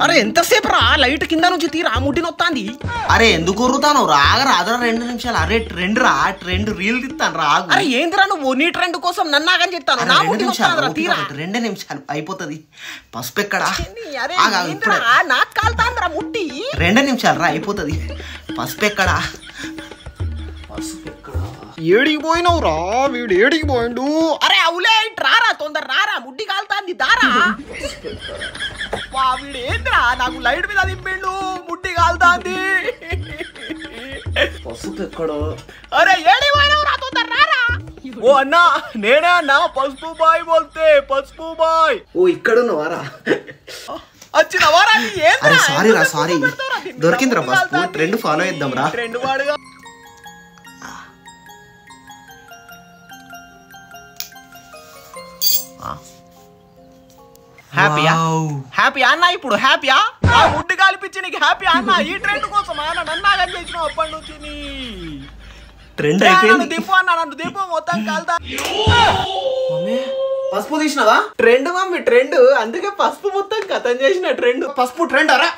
అరే ఎంతసేపు రా లైట్ కింద నుంచి తీరా ముట్టి నొత్తాంది. అరే ఎందుకు కొరుతాను రాగరా అదరా 2 నిమిషాలు. అరే ట్రెండ్ రా ట్రెండ్ రీల్ తిత్తాను రా. అరే ఏందిరా నువ్వు నీ ట్రెండ్ కోసం నన్నాగని చెప్తాను. నా ముట్టి నొత్తాందిరా తీరా. 2 నిమిషాలు అయిపోతుంది. పసుపు ఎక్కడా? నాకు కాలుతాందిరా ముట్టి. 2 నిమిషాలు రా అయిపోతుంది. పసుపు ఎక్కడా? ఏడికి పోయినావు రా వీడు ఏడికి పోయిండు. అరే అవులే రారా తొందర రారా ముడ్డి కాలుతాంది దారా. వీడు ఏంద్రా నాకు లైట్ మీద దింపిండు ముడ్డి కాలుతాంది. పసుపు ఎక్కడో. అరే ఏడికి పోయినావు రా తొందర రారా. ఓ అన్నా నేనే అన్నా పసుపు బాయ్ బోల్తే పసుపు బాయ్. ఓ ఇక్కడున్నవారా? వచ్చినవారా? అరే సారీ రా సారీ దొరికిందిరా పసుపు. ట్రెండ్ ఫాలో చేద్దాం రా. ట్రెండ్ వాడుగా హ్యాపీయా హ్యాపీయా అన్న ఇప్పుడు హ్యాపీయా? ముడ్డు కాలిపించి నీకు హ్యాపీ అన్న? ఈ ట్రెండ్ కోసం అన్న నన్నాగా చేసినావు అప్పటి నుంచి. నీ ట్రెండ్ అయిపోయింది. దింపు అన్న నన్ను దింపు మొత్తం కాలుతా. పసుపు తీసినవా? ట్రెండ్ మమ్మీ ట్రెండ్ అందుకే పసుపు మొత్తం కథం చేసిన ట్రెండ్. పసుపు ట్రెండ్ అరా.